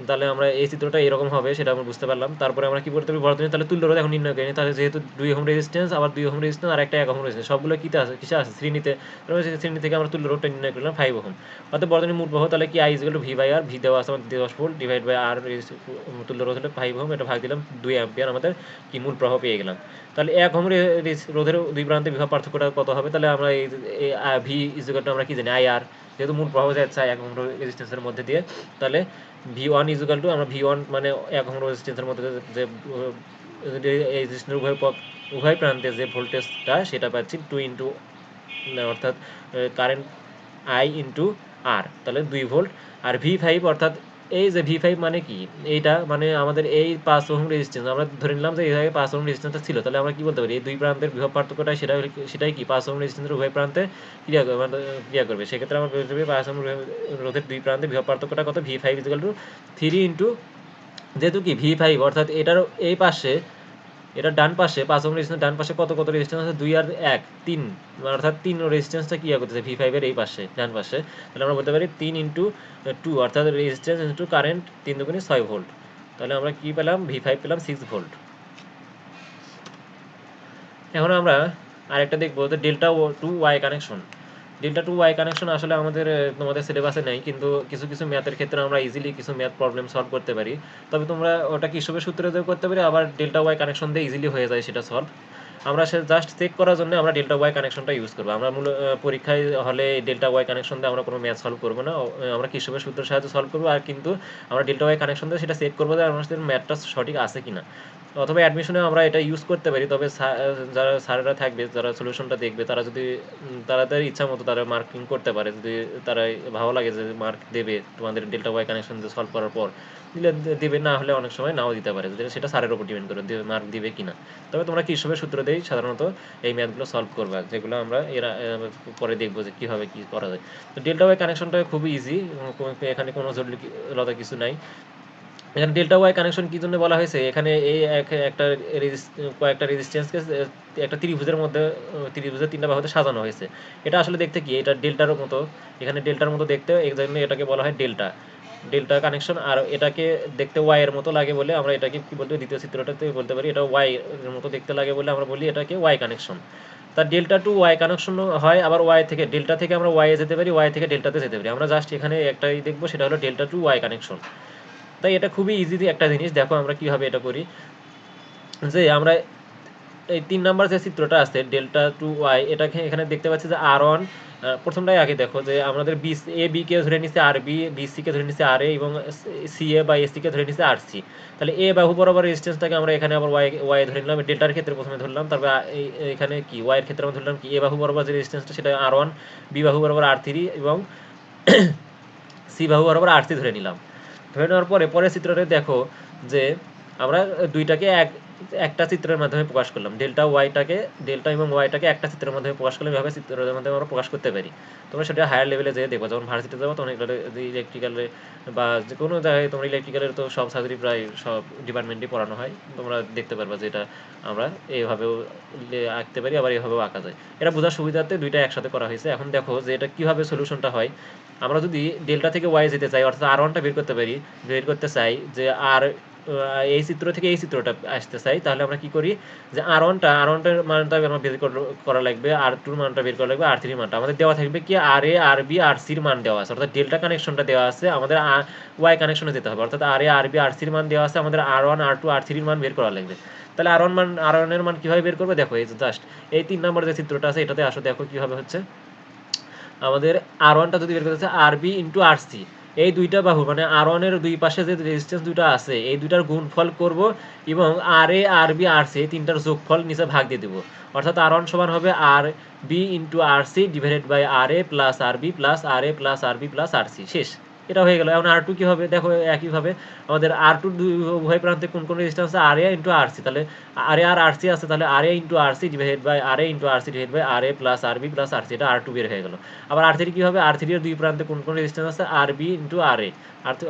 তাহলে আমরা এই চিত্রটা এরকম হবে সেটা আমরা বুঝতে পারলাম। তারপরে আমরা কি করতে পারি, বর্তনী তাহলে তুল্য রোধ এখন নির্ণয় করি। তাহলে যেহেতু 2 ওহম রেজিস্ট্যান্স, আবার 2 ওহম রেজিস্ট্যান্স আর একটা 1 ওহম রেজিস্ট্যান্স, সবগুলো কিতে আছে, কিসে আছে, শ্রেণীতে। তাহলে শ্রেণী থেকে আমরা তুল্য রোধটা নির্ণয় করলাম 5 ওহম। অর্থাৎ বর্তনীর মোট প্রবাহ তাহলে কি I = V/R, ভি দেওয়া আছে আমাদের 10 ভোল্ট, ডিভাইড বাই R তুল্য রোধ হলো 5 ওহম, এটা ভাগ দিলাম 2 অ্যাম্পিয়ার, আমাদের কি মূল প্রবাহ পেয়ে গেলাম। তাহলে 1 ওহম রোধের দুই প্রান্তে বিভব পার্থক্যটা কত হবে, তাহলে আমরা এই ভি ইকুয়াল টু আমরা কি জানি IR, যেহেতু মূল প্রবাহ যাচ্ছে 1 ওহম রেজিস্ট্যান্সের মধ্যে দিয়ে, তাহলে V1 ইকুয়াল টু আমরা V1 মানে 1 ওহম রেজিস্ট্যান্সের মধ্যে যে এই রেজিস্ট্যান্সের উভয় প্রান্তে যে ভোল্টেজটা সেটা পাচ্ছি 2 ইনটু, অর্থাৎ কারেন্ট I ইনটু R, তাহলে 2 ভোল্ট। আর V5 অর্থাৎ এই যে V5 মানে কি, এইটা মানে আমাদের এই 5 ওহম রেজিস্ট্যান্স, আমরা ধরে নিলাম যে এই জায়গায় 5 ওহম রেজিস্ট্যান্সটা ছিল, তাহলে আমরা কি বলতে পারি, এই দুই প্রান্তের বিভব পার্থক্যটা সেটাই কি 5 ওহম রেজিস্ট্যান্সের উভয় প্রান্তে ক্রিয়া করবে। সেক্ষেত্রে আমরা বলতে পারি 5 ওহম রোধের দুই প্রান্তে বিভব পার্থক্যটা কত, V5 = 3 ইনটু, যেহেতু কি V5 অর্থাৎ এটার এই পাশে, এটা ডান পাশে 5 ওহম রেজিস্ট্যান্স, ডান পাশে কত রেজিস্ট্যান্স আছে, 2 আর 1 3, অর্থাৎ 3 রেজিস্ট্যান্সটা কি করতেছে V5 এর এই পাশে ডান পাশে। তাহলে আমরা বলতে পারি 3 ইনটু 2, অর্থাৎ রেজিস্ট্যান্স ইনটু কারেন্ট 3 দুগুণে 6 ভোল্ট। তাহলে আমরা কি পেলাম, V5 পেলাম 6 ভোল্ট। এখন আমরা আরেকটা দেখবো যে delta to Y connection. Delta to Y connection আসলে আমাদের তোমাদের সিলেবাসে নেই, কিন্তু কিছু কিছু ম্যাথের ক্ষেত্রে আমরা ইজিলি কিছু ম্যাথ প্রবলেম সলভ করতে পারি। তবে তোমরা ওটা কি হিসেবে সূত্র দিয়ে করতে পারি, আবার ডেল্টা ওয়াই কানেকশন দিয়ে ইজিলি হয়ে যায় সেটা সলভ। আমরা সে জাস্ট চেক করার জন্য আমরা ডেল্টা ওয়াই কানেকশনটা ইউজ করবো। আমরা মূল পরীক্ষায় হলে ডেল্টা ওয়াই কানেকশন দিয়ে আমরা কোনো ম্যাথ সলভ করবো না, আমরা কিসবের সূত্রের সাহায্যে সলভ করবো। আর কিন্তু আমরা ডেল্টা ওয়াই কানেকশন দিয়ে সেটা চেক করবো যে আমাদের ম্যাথটা সঠিক আছে কিনা। অথবা অ্যাডমিশনে আমরা এটা ইউজ করতে পারি। তবে যারা স্যারেরা থাকবে, যারা সলিউশনটা দেখবে, তারা যদি তাদের ইচ্ছা মতো তারা মার্কিং করতে পারে, যদি তারা ভালো লাগে যে মার্ক দেবে তোমাদের ডেল্টা ওয়াই কানেকশন দিয়ে সলভ করার পর, দিলে দেবে, না হলে অনেক সময় নাও দিতে পারে, সেটা স্যারের উপর ডিপেন্ড করে মার্ক দিবে কিনা। তবে তোমরা কি হিসেবে সূত্র দিয়েই সাধারণত এই ম্যাথগুলো সলভ করবে, যেগুলো আমরা পরে দেখবো যে কীভাবে কী করা যায়। তো ডেল্টা ওয়াই কানেকশনটা খুবই ইজি, এখানে কোনো জটিলতা কিছু নাই। এখানে ডেল্টা ওয়াই কানেকশন কি জন্য বলা হয়েছে, এখানে এই একটা কয়েকটা রেজিস্ট্যান্সকে একটা ত্রিভুজের মধ্যে, ত্রিভুজের 3টা বাহুতে সাজানো হয়েছে। এটা আসলে দেখতে কি, এটা ডেল্টার মতো, এখানে ডেল্টার মতো দেখতে, এই জন্য এটাকে বলা হয় ডেল্টা কানেকশন। আর এটাকে দেখতে ওয়াই এর মতো লাগে বলে আমরা এটাকে কি বলতে, দ্বিতীয় চিত্রটাতে বলতে পারি এটা ওয়াই এর মতো দেখতে লাগে বলে আমরা বলি এটাকে ওয়াই কানেকশন। তার ডেল্টা টু ওয়াই কানেকশন হয়, আবার ওয়াই থেকে ডেল্টা থেকে আমরা ওয়াই যেতে পারি, ওয়াই থেকে ডেল্টাতে যেতে পারি। আমরা জাস্ট এখানে একটাই দেখবো, সেটা হলো ডেল্টা টু ওয়াই কানেকশন। তাই এটা খুবই ইজি একটা জিনিস। দেখো আমরা কিভাবে এটা করি, যে আমরা এই 3 নাম্বার যে চিত্রটা আছে ডেল্টা টু ওয়াই, এটাকে এখানে দেখতে পাচ্ছি যে R1, প্রথমটাই আগে দেখো যে আমাদের এ বি কে ধরে নিচ্ছে আর বি, বি সি কে ধরে নিচ্ছে আর এ, এবং সি এ বা এসি কে ধরে নিচ্ছে আর সি। তাহলে এ বাহু বরাবর রেজিস্ট্যান্সটাকে আমরা এখানে আবার ওয়াই ধরে নিলাম, ডেল্টার ক্ষেত্রে প্রথমে ধরলাম, তারপর এখানে কি ওয়াইয়ের ক্ষেত্রে আমরা ধরলাম কি এ বাহু বরাবর যে রেজিস্ট্যান্সটা সেটা R1, বি বাহু বরাবর R3 এবং সি বাহু বরাবর R3 ধরে নিলাম। ধরে নেওয়ার পরে পরের চিত্রটা দেখো যে আমরা দুইটাকে একটা চিত্রের মাধ্যমে প্রকাশ করলাম, ডেল্টা এবং ওয়াইটাকে একটা চিত্রের মাধ্যমে প্রকাশ করলাম। এভাবে চিত্রের মাধ্যমে আমরা প্রকাশ করতে পারি। তোমরা সেটা হায়ার লেভেলে যেয়ে দেখো, যখন ভার্সিটিতে যাবো তখন এগুলো ইলেকট্রিক্যালে বা যে কোনো জায়গায়, তোমরা ইলেকট্রিক্যালের তো সব সাবজেক্টই প্রায় সব ডিপার্টমেন্টই পড়ানো হয়, তোমরা দেখতে পারবা যে এটা আমরা এইভাবেও আঁকতে পারি, আবার এইভাবেও আঁকা যায়। এটা বোঝার সুবিধার্থে দুইটা একসাথে করা হয়েছে। এখন দেখো যে এটা কীভাবে সলিউশনটা হয়। আমরা যদি ডেল্টা থেকে ওয়াই যেতে চাই, অর্থাৎ R1টা বের করতে চাই, যে আর এই চিত্র থেকে এই চিত্রটা আসতে চাই, তাহলে আমরা কি করি, যে R1টার মানটা আমরা বের করা লাগবে, R2 মানটা বের করা লাগবে, R3 মানটা আমাদের দেওয়া থাকবে কি আর এ আর বি আর সির মান দেওয়া আছে, অর্থাৎ ডেল্টা কানেকশনটা দেওয়া আছে, আমাদের ওয়াই কানেকশনে যেতে হবে, অর্থাৎ আর এ আর বি আর সির মান দেওয়া আছে, আমাদের R1 R2 R3 মান বের করা লাগবে। তাহলে R1 এর মান কিভাবে বের করবে, দেখো এই যে জাস্ট এই 3 নম্বর যে চিত্রটা আছে এটাতে আসো, দেখো কিভাবে হচ্ছে। আমাদের R1টা যদি বের করতে চাই, RB ইনটু RC, এই দুইটা বাহু মানে R1 এর দুই পাশে যে রেজিস্ট্যান্স দুটো আছে এই দুইটার গুণফল করব, এবং RA RB RC এই তিনটার যোগফল নিচে ভাগ দিয়ে দেব। অর্থাৎ R1 সমান হবে RB into RC divided by RA plus RB plus RA plus RB plus RC, শেষ। এটা হয়ে গেল। এখন R2 কি হবে, দেখো একইভাবে আমাদের R2 উভয় প্রান্তে কোন রেজিস্ট্যান্স আছে, RA ইনটু RC, তাহলে RA আর RC আছে, তাহলে RA into RC divided by RA into RC divided by RA plus RB plus RC, এটা R2 বের হয়ে গেল। আবার R3 কি হবে, R3 এর দুই প্রান্তে কোন রেজিস্ট্যান্স আছে, RB ইনটু RA,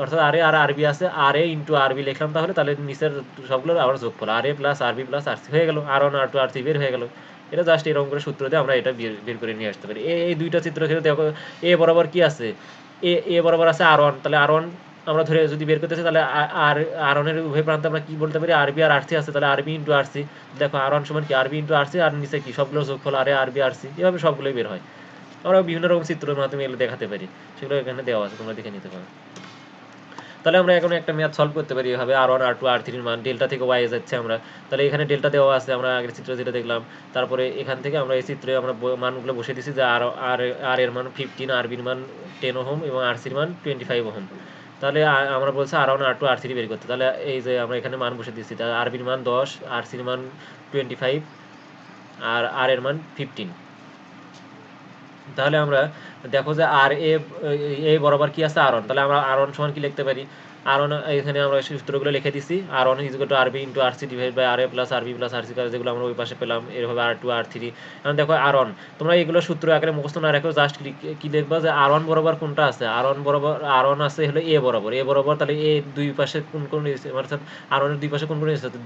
অর্থাৎ RA আর RB আছে, RA ইনটু RB লিখলাম, তাহলে নিচের সবগুলোর আবার যোগফল RA plus RB plus RC হয়ে গেল, R1 R2 R3 বের হয়ে গেল। এটা জাস্ট এরকম করে সূত্র দিয়ে আমরা এটা বের করে নিয়ে আসতে পারি। এই দুইটা চিত্র থেকে দেখো এ বরাবর কি আছে, এ বরাবর আছে R1, তাহলে R1 আমরা ধরে যদি বের করতে চাই তাহলে R1 এর উভয় প্রান্তে আমরা কি বলতে পারি, আরবি আর আরসি আছে, তাহলে আরবি ইন্টু আরসি। দেখো R1 সমান কি আরবি ইন্টু আরসি, আর নিচে কি সবগুলো যোগফল আরবি আরসি, এভাবে সবগুলোই বের হয়। আমরা বিভিন্ন রকম চিত্রের মাধ্যমে এগুলো দেখাতে পারি, সেগুলো এখানে দেওয়া আছে, তোমরা দেখে নিতে পারো। তাহলে আমরা এখন একটা ম্যাথ সলভ করতে পারি এভাবে, R1 R2 R3 এর মান ডেল্টা থেকে ওয়াই যাচ্ছে আমরা, তাহলে এখানে ডেল্টা দেওয়া আছে, আমরা আগের চিত্র যেটা দেখলাম। তারপরে এখান থেকে আমরা এই চিত্রে আমরা মানগুলো বসিয়ে দিচ্ছি যে আর এর মান 15, আরবির মান 10 ওহম এবং আরসির মান 25 ওহম। তাহলে আমরা বলছি R1 R2 R3 বের করতে, তাহলে এই যে আমরা এখানে মান বসে দিচ্ছি, তাহলে আরবির মান 10, আরসির মান 25 আর আর এর মান 15। তাহলে আমরা দেখো যে এ বরাবর কি আছে R1, তাহলে আমরা R1 সমান কি লিখতে পারি, R1 এখানে আমরা সূত্রগুলো লিখে দিছি, R1 RB into RC divide by RA plus RB plus RC, যেগুলো আমরা ওই পাশে পেলাম, এরভাবে R2 R3। এখন দেখো R1, তোমরা এগুলো সূত্র আকারে মুখস্থ না রেখো, জাস্ট কি দেখবা যে R1 বরাবর কোনটা আছে, R1 আছে হলো এ বরাবর, তাহলে এ দুই পাশে কোন অর্থাৎ R1 এর দুই পাশে কোন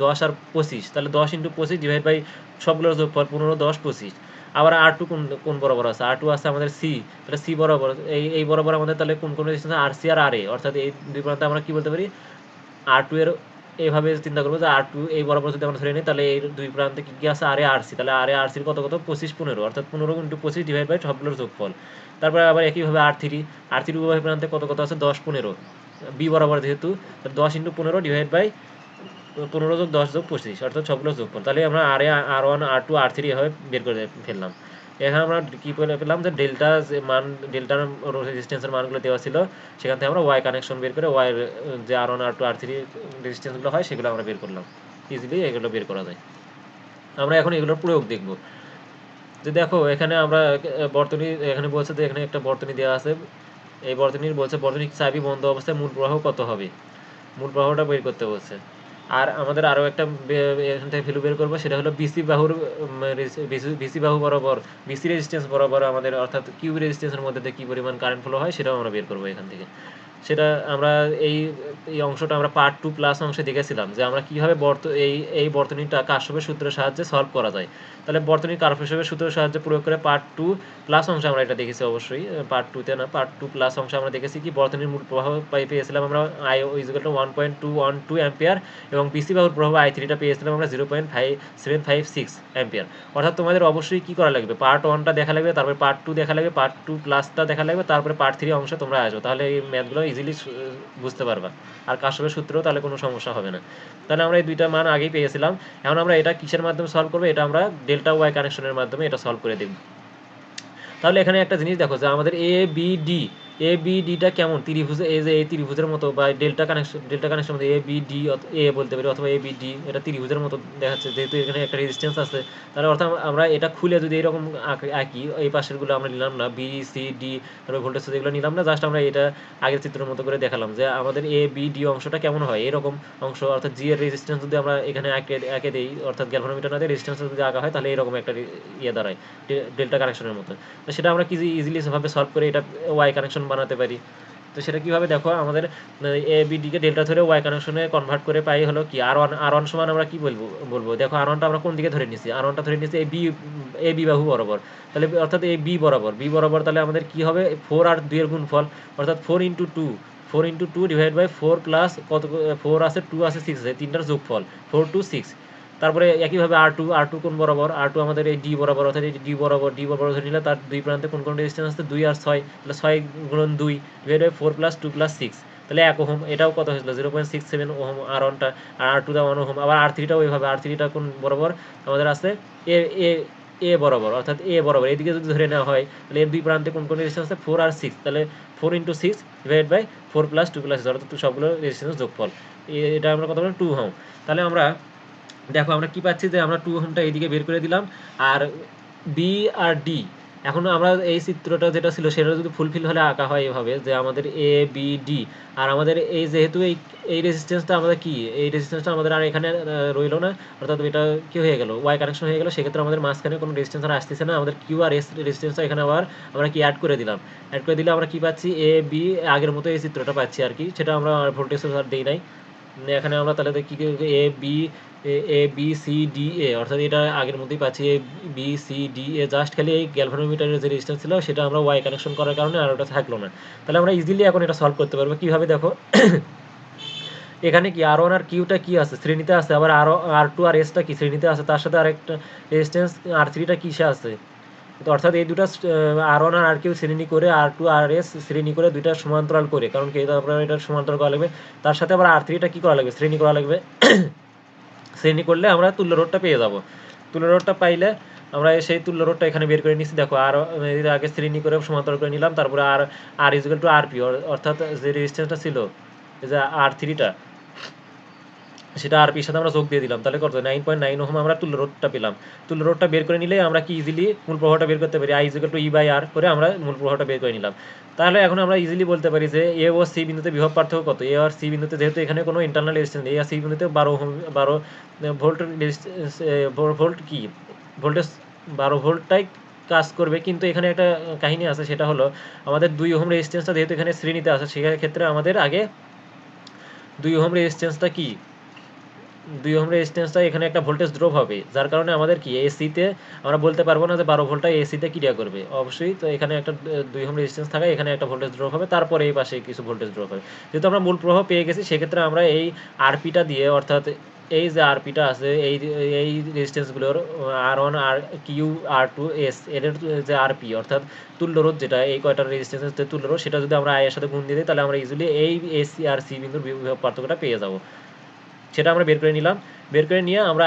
10 আর 25, তাহলে 10 ইন্টু 25 ডিভাইড বাই সবগুলোর যোগফল 15, 10, 25। আবার R2 কোন বরাবর আছে, R2 আছে আমাদের সি, তাহলে সি বরাবর এই বরাবর আমাদের তাহলে কোন রেজিস্ট্যান্স আরসি আর আরএ, অর্থাৎ এই দুই প্রান্তে আমরা কি বলতে পারি, R2 এর এইভাবে চিন্তা করবো যে R2 এই বরাবর যদি আমরা ধরে নিই, তাহলে এই দুই প্রান্তে কি আছে, আরএ আরসি, তাহলে আরএ আরসির কত 25, 15, অর্থাৎ 15 ইন্টু 25 ডিভাইড বাই সবগুলোর যোগফল। তারপরে আবার একইভাবে R3 উভয় প্রান্তে কত আছে, 10, 15, বি বরাবর যেহেতু, 10 ইন্টু 15 ডিভাইড বাই 15 যোগ 10 যোগ 25, অর্থাৎ সবগুলো যোগফল। তাহলে আমরা R1 R2 R3 এভাবে বের করে ফেললাম। এখানে আমরা কি করে পেলাম যে ডেল্টার রেজিস্ট্যান্সের মানগুলো দেওয়া ছিল, সেখান থেকে আমরা ওয়াই কানেকশন বের করে ওয়াই যে R1 R2 R3 রেজিস্ট্যান্সগুলো হয় সেগুলো আমরা বের করলাম। ইজিলি এগুলো বের করা যায়। আমরা এখন এগুলোর প্রয়োগ দেখব। যে দেখো এখানে আমরা বর্তনী, এখানে বলছে যে এখানে একটা বর্তনী দেওয়া আছে, এই বর্তনীর বলছে বর্তনী চাবি বন্ধ অবস্থায় মূল প্রবাহ কত হবে, মূল প্রবাহটা বের করতে বলছে। আর আমাদের আরও একটা এখান থেকে ভ্যালু বের করবো, সেটা হলো বিসি বাহু বরাবর, বিসি রেজিস্ট্যান্স বরাবর আমাদের, অর্থাৎ কিউ রেজিস্ট্যান্সের মধ্যে দিয়ে কী পরিমাণ কারেন্ট ফ্লো হয় সেটাও আমরা বের করবো এখান থেকে। সেটা আমরা এই এই অংশটা আমরা পার্ট 2 প্লাস অংশে দেখেছিলাম যে আমরা কীভাবে এই বর্তনীটা কারশফের সূত্রের সাহায্যে সলভ করা যায়। তাহলে বর্তনী কারশফের সূত্রের সাহায্যে প্রয়োগ করে পার্ট 2 প্লাস অংশে আমরা এটা দেখেছি, অবশ্যই পার্ট 2 তে না, পার্ট 2 প্লাস অংশে আমরা দেখেছি কি বর্তনীর মূল প্রবাহ পেয়েছিলাম আমরা I = 1.212 অ্যাম্পিয়ার, এবং বিসি বাহুর প্রবাহ I3 টা পেয়েছিলাম আমরা 0.5756 অ্যাম্পিয়ার। অর্থাৎ তোমাদের অবশ্যই কি করা লাগবে, পার্ট 1টা দেখা লাগবে, তারপরে পার্ট 2 দেখা লাগবে, পার্ট 2 প্লাসটা দেখা লাগবে, তারপরে পার্ট 3 অংশে তোমরা আসো, তাহলে এই ম্যাথগুলো ইজিলি বুঝতে পারবা। আর কারশফের সূত্রেও তাহলে কোনো সমস্যা হবে না। তাহলে আমরা এই দুইটা মান আগেই পেয়েছিলাম। এখন আমরা এটা কিসের মাধ্যমে সলভ করবো, এটা আমরা ডেল্টা ওয়াই কানেকশনের মাধ্যমে এটা সলভ করে দেখব। তাহলে এখানে একটা জিনিস দেখো যে আমাদের এ বি ডিটা কেমন ত্রিভুজ, এই যে এই ত্রিভুজের মতো, বা ডেল্টা কানেকশন মধ্যে এ বি ডি এ বলতে পারি, অথবা এ বি ডি, এটা ত্রিভুজের মতো দেখাচ্ছে, যেহেতু এখানে একটা রেজিস্ট্যান্স আছে। তাহলে অর্থাৎ আমরা এটা খুলে যদি এরকম আঁকি, এই পাশেরগুলো আমরা নিলাম না, বি সি ডি, তারপরে ভোল্টেজ এগুলো নিলাম না, জাস্ট আমরা এটা আগের চিত্রের মতো করে দেখালাম যে আমাদের এ বি ডি অংশটা কেমন হয়, এরকম অংশ, অর্থাৎ জি এর রেজিস্ট্যান্স যদি আমরা এখানে এঁকে দিই, অর্থাৎ গ্যালভানোমিটার না দিয়ে রেজিস্ট্যান্স যদি আঁকা হয়, তাহলে এরকম একটা ইয়ে দাঁড়ায় ডেল্টা কানেকশনের মতো। তো সেটা আমরা কি ইজিলি ভাবে সলভ করে এটা ওয়াই কানেকশন বানাতে পারি। তো সেটা কীভাবে দেখো, আমাদের এ বিডিকে ডেল্টা ধরে ওয়াই কানেকশনে কনভার্ট করে পাই হলো কি আর ওয়ান সমান আমরা কি বলবো দেখো আর1টা আমরা কোন দিকে ধরে নিছি, আর1টা ধরে নিছি এ বি বাহু বরাবর, তাহলে অর্থাৎ এই বি বরাবর, তাহলে আমাদের কি হবে, 4 আর 2 এর গুণফল, অর্থাৎ 4 × 2 ডিভাইড বাই 4 প্লাস কত, 4 আছে, 2 আছে, 6 আছে, তিনটার যোগফল 4 2 6। তারপরে একইভাবে আর টু কোন বরাবর, আর2 আমাদের এই ডি বরাবর, অর্থাৎ এই ডি বরাবর ধরে নিলে তার দুই প্রান্তে কোন রেজিস্ট্যান্স আছে, 2 আর 6, তাহলে 6 × 2 ডিভাইড বাই 4 + 2 + 6, তাহলে 1 ওহম। এটাও কত হয়েছিল, 0.67 ওহম আর1টা, আর আর2 দা 1 ওহম। আবার আর3টাও ওইভাবে, আর3টা কোন বরাবর আমাদের আছে, এ এ এ বরাবর, অর্থাৎ এ বরাবর, এদিকে যদি ধরে নেওয়া হয়, তাহলে এর দুই প্রান্তে কোন রেজিস্ট্যান্স আছে, 4 আর 6, তাহলে 4 × 6 ডিভাইড বাই 4 + 2 + 6, অর্থাৎ সবগুলো রেজিস্ট্যান্স যোগফল, এটা আমরা কত বললাম, 2 ওহম। তাহলে আমরা দেখো আমরা কি পাচ্ছি যে আমরা 2 ওহমটা এইদিকে বের করে দিলাম, আর বি আর ডি, এখন আমরা এই চিত্রটা যেটা ছিল সেটা যদি ফুলফিল হলে আঁকা হয় এভাবে, যে আমাদের এ বি ডি, আর আমাদের এই যেহেতু এই রেজিস্ট্যান্সটা আমাদের কি, এই রেজিস্ট্যান্সটা আমাদের আর এখানে রইলো না, অর্থাৎ এটা কি হয়ে গেল, ওয়াই কানেকশন হয়ে গেল, সেক্ষেত্রে আমাদের মাঝখানে কোনো রেজিস্ট্যান্স আর আসতেছে না, আমাদের কিউ আর এস রেজিস্ট্যান্সটা এখানে আবার আমরা কি অ্যাড করে দিলাম, অ্যাড করে দিলে আমরা কি পাচ্ছি, এ বি আগের মতো এই চিত্রটা পাচ্ছি আর কি, সেটা আমরা ভোল্টেজ আর দেই নাই। এখানে আমরা তাহলে কি A B C D A, অর্থাৎ এটা আগের মধ্যেই পাচ্ছি A B C D A, just খালি এই গ্যালভানোমিটারের যে রেজিস্ট্যান্স ছিল সেটা আমরা ওয়াই কানেকশন করার কারণে আর ওটা থাকলো না। তাহলে আমরা ইজিলি এখন এটা সলভ করতে পারবো কিভাবে দেখো। এখানে কি আর ওয়ান আর কিউটা কি আছে, শ্রেণীতে আছে, আবার আর টু আর এসটা কি শ্রেণীতে আছে, তার সাথে আরেকটা রেজিস্ট্যান্স আর থ্রিটা কিসে আছে। তো অর্থাৎ এই দুটা আর ওয়ান আর কিউ শ্রেণী করে, আর টু আর এস শ্রেণী করে, দুইটা সমান্তরাল করে, কারণ কি আপনার এটা সমান্তরাল করা লাগবে, তার সাথে আবার আর থ্রিটা কি করা লাগবে, শ্রেণী করা লাগবে। শ্রেণী করলে আমরা তুল্য রোধটা পেয়ে যাব। তুল্য রোধটা পাইলে আমরা সেই তুল্য রোধটা এখানে বের করে নিচ্ছি। দেখো আর এর আগে শ্রেণী করে সমান্তরাল করে নিলাম, তারপরে আর আর ইকুয়াল টু আর পি, অর্থাৎ যে রেজিস্ট্যান্সটা ছিল এই যে আর থ্রিটা, সেটা আর পির সাথে আমরা যোগ দিয়ে দিলাম, তাহলে কত 9.9 ওহম আমরা তুল্য রোধটা পেলাম। তুল্য রোধটা বের করে নিলে আমরা কি ইজিলি মূল প্রবাহটা বের করতে পারি, I equal to E by R করে আমরা মূল প্রবাহটা বের করে নিলাম। তাহলে এখন আমরা ইজিলি বলতে পারি যে এ ও সি বিন্দুতে বিভব পার্থক্য কত। এ আর সি বিন্দুতে যেহেতু এখানে কোনো ইন্টারনাল রেজিস্ট্যান্স, এ আর সি বিন্দুতে 12 ভোল্ট ভোল্ট কি ভোল্টেজ 12 ভোল্টটাই কাজ করবে, কিন্তু এখানে একটা কাহিনী আছে, সেটা হলো আমাদের 2 ওহম রেজিস্ট্যান্সটা যেহেতু এখানে শ্রেণীতে আছে, সেক্ষেত্রে আমাদের আগে 2 ওহম রেজিস্ট্যান্সটা কি 2 ওহম রেজিস্ট্যান্সটা এখানে একটা ভোল্টেজ ড্রপ হবে, যার কারণে আমাদের কি এসিতে আমরা বলতে পারবো না যে 12 ভোল্টটা এসিতে ক্রিয়া করবে অবশ্যই। তো এখানে একটা 2 ওহম রেজিস্ট্যান্স থাকায় এখানে একটা ভোল্টেজ ড্রপ হবে, তারপরে এই পাশে কিছু ভোল্টেজ ড্রপ হবে। যেহেতু আমরা মূল প্রবাহ পেয়ে গেছি, সেক্ষেত্রে আমরা এই আরপিটা দিয়ে, অর্থাৎ এই যে আরপিটা আছে এই রেজিস্ট্যান্সগুলোর আর ওয়ান আর কিউ আর টু এস এদের যে আরপি, অর্থাৎ তুল্যরোধ যেটা এই কয়টার রেজিস্ট্যান্সের যে তুল্যরোধ, সেটা যদি আমরা আই এর সাথে গুণ দিয়ে দিই, তাহলে আমরা ইজিলি এই এসি আর সি বিন্দুর বিভব পার্থক্যটা পেয়ে যাব। সেটা আমরা বের করে নিলাম। বের করে নিয়ে আমরা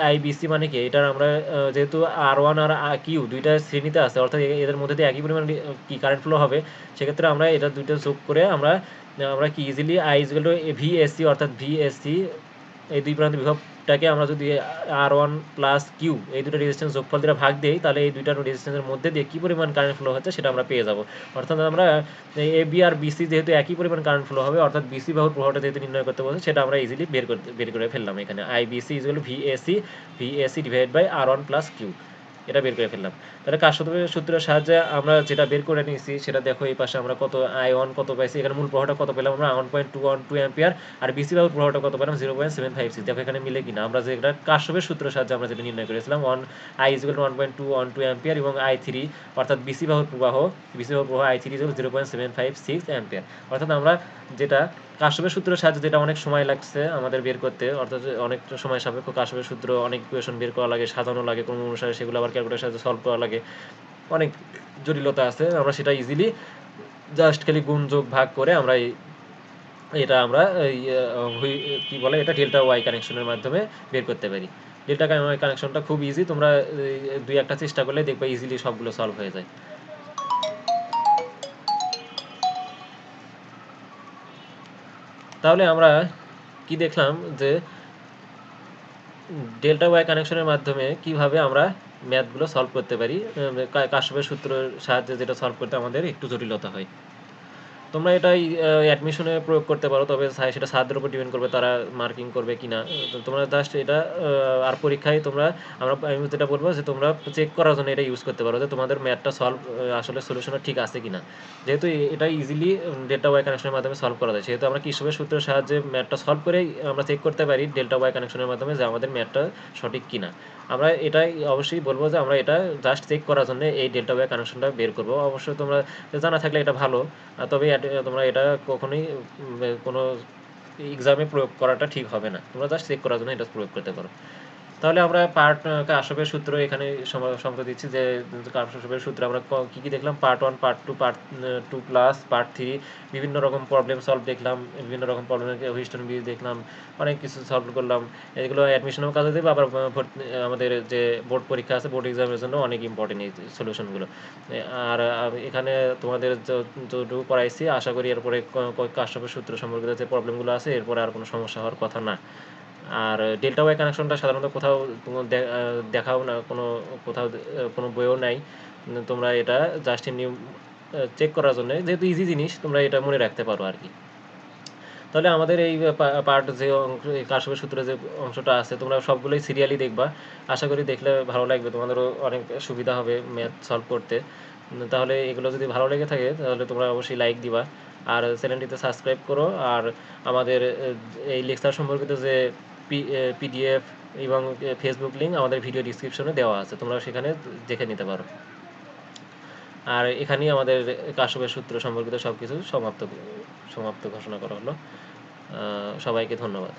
আইবিসি মানে কি, এটার আমরা যেহেতু আর ওয়ান আর কিউ দুইটা শ্রেণীতে আছে, অর্থাৎ এদের মধ্যে দিয়ে একই পরিমাণ কি কারেন্ট ফ্লো হবে, সেক্ষেত্রে আমরা এটা দুইটা যোগ করে আমরা আমরা কি easily I equal two VSC, অর্থাৎ ভিএসসি এই দুই প্রান্তের বিভবটাকে আমরা যদি আর ওয়ান প্লাস কিউ এই দুটো রেজিস্ট্যান্স যোগফল দিয়ে ভাগ দিই, তাহলে এই দুইটা রেজিস্ট্যান্সের মধ্যে দিয়ে কী পরিমাণ কারেন্ট ফ্লো হচ্ছে সেটা আমরা পেয়ে যাব। অর্থাৎ আমরা এ বি আর বিসি যেহেতু একই পরিমাণ কারেন্ট ফ্লো হবে, অর্থাৎ বিসি বাহুর প্রভাবটা যেহেতু নির্ণয় করতে বলছে, সেটা আমরা ইজিলি বের করে ফেললাম। এখানে I BC equal VAC divide by R one plus Q, এটা বের করে ফেললাম। তাহলে কার্শফের সূত্রের সাহায্যে আমরা যেটা বের করে নিয়েছি সেটা দেখো, এই পাশে আমরা কত আই ওয়ান কত পাইছি, এখানে মূল প্রবাহটা কত পেলাম আমরা 1.212 অ্যাম্পিয়ার, আর বিসি বাহুর প্রবাহটা কত পেলাম 0.756। দেখো এখানে মিলে কিনা, আমরা যে এটা কার্শফের সূত্রের সাহায্যে আমরা যেটা নির্ণয় করেছিলাম I is equal to 1.212 ampere এবং আই থ্রি, অর্থাৎ বিসি বাহুর প্রবাহ আই থ্রি ইজ 0.756 অ্যাম্পিয়ার। অর্থাৎ আমরা যেটা কার্শফের সূত্রের সাহায্যে, যেটা অনেক সময় লাগছে আমাদের বের করতে, অর্থাৎ অনেক সময় সাপেক্ষ, কার্শফের সূত্র অনেক ইকুয়েশন বের করা লাগে, সাজানো লাগে কোন অনুসারে, সেগুলো আবার ক্যালকুলেটারের সাহায্যে সলভ করা লাগে, অনেক জটিলতা আছে। আমরা সেটা ইজিলি জাস্ট খালি গুণ যোগ ভাগ করে আমরা এটা আমরা কি বলে এটা ডেল্টা ওয়াই কানেকশনের মাধ্যমে বের করতে পারি। ডেল্টা ওয়াই কানেকশনটা খুব ইজি, তোমরা দুই একটা চেষ্টা করলে দেখবে ইজিলি সবগুলো সলভ হয়ে যায়। তাহলে আমরা কি দেখলাম যে ডেল্টা ওয়াই কানেকশনের মাধ্যমে কিভাবে আমরা ম্যাথগুলো সলভ করতে পারি। কার্শফের সূত্রের সাহায্যে যেটা সলভ করতে আমাদের একটু জটিলতা হয়। তোমরা এটাই অ্যাডমিশনে প্রয়োগ করতে পারো, তবে সেটা স্যারদের উপর ডিপেন্ড করবে তারা মার্কিং করবে কিনা। তো তোমরা জাস্ট এটা আর পরীক্ষায় আমি যেটা বলবো যে তোমরা চেক করার জন্য এটা ইউজ করতে পারো যে তোমাদের ম্যাথটা সলভ আসলে সলিউশনটা ঠিক আছে কিনা। যেহেতু এটা ইজিলি ডেল্টা ওয়াই কানেকশনের মাধ্যমে সলভ করা যায়, সেহেতু আমরা কির্শফের সূত্রের সাহায্যে ম্যাথটা সলভ করেই আমরা চেক করতে পারি ডেল্টা ওয়াই কানেকশনের মাধ্যমে যে আমাদের ম্যাথটা সঠিক কিনা। আমরা এটাই অবশ্যই বলবো যে আমরা এটা জাস্ট চেক করার জন্য এই ডেল্টা ওয়াই কানেকশনটা বের করবো। অবশ্যই তোমরা জানা থাকলে এটা ভালো, তবে তোমরা এটা কখনোই কোনো এক্সামে প্রয়োগ করাটা ঠিক হবে না, তোমরা জাস্ট চেক করার জন্য এটা প্রয়োগ করতে পারো। তাহলে আমরা কার্শফের সূত্র এখানে সমতা দিচ্ছি যে কার্শফের সূত্রে আমরা কী কী দেখলাম, part 1 part 2 part 2 plus part 3 বিভিন্ন রকম প্রবলেম সলভ দেখলাম, বিভিন্ন রকম প্রবলেমের হিস্টোন বীজ দেখলাম, অনেক কিছু সলভ করলাম। এগুলো অ্যাডমিশনের কাজে দেবে, আবার আমাদের যে বোর্ড পরীক্ষা আছে, বোর্ড এক্সামের জন্য অনেক ইম্পর্টেন্ট এই সলিউশনগুলো। আর এখানে তোমাদের যতটুকু পড়াইছি, আশা করি এরপরে কার্শফের সূত্র সম্পর্কিত যে প্রবলেমগুলো আছে এরপরে আর কোনো সমস্যা হওয়ার কথা না। আর ডেল্টা ওয়াই কানেকশনটা সাধারণত কোথাও দেখাও না, কোথাও কোনো বইও নাই। তোমরা এটা জাস্ট এমনি চেক করার জন্য, যেহেতু ইজি জিনিস, তোমরা এটা মনে রাখতে পারো আর কি। তাহলে আমাদের এই পার্ট যে কার্শফের সূত্রে যে অংশটা আছে, তোমরা সবগুলোই সিরিয়ালি দেখবা। আশা করি দেখলে ভালো লাগবে, তোমাদেরও অনেক সুবিধা হবে ম্যাথ সলভ করতে। তাহলে এগুলো যদি ভালো লেগে থাকে তাহলে তোমরা অবশ্যই লাইক দিবা। আর চ্যানেলটিতে সাবস্ক্রাইব করো। আর আমাদের এই লেকচার সম্পর্কিত যে পিডিএফ এবং ফেসবুক লিঙ্ক আমাদের ভিডিও ডিসক্রিপশনে দেওয়া আছে, তোমরা সেখানে দেখে নিতে পারো। আর এখানেই আমাদের কাশ্যপের সূত্র সম্পর্কিত সব কিছু সমাপ্ত ঘোষণা করা হলো। সবাইকে ধন্যবাদ।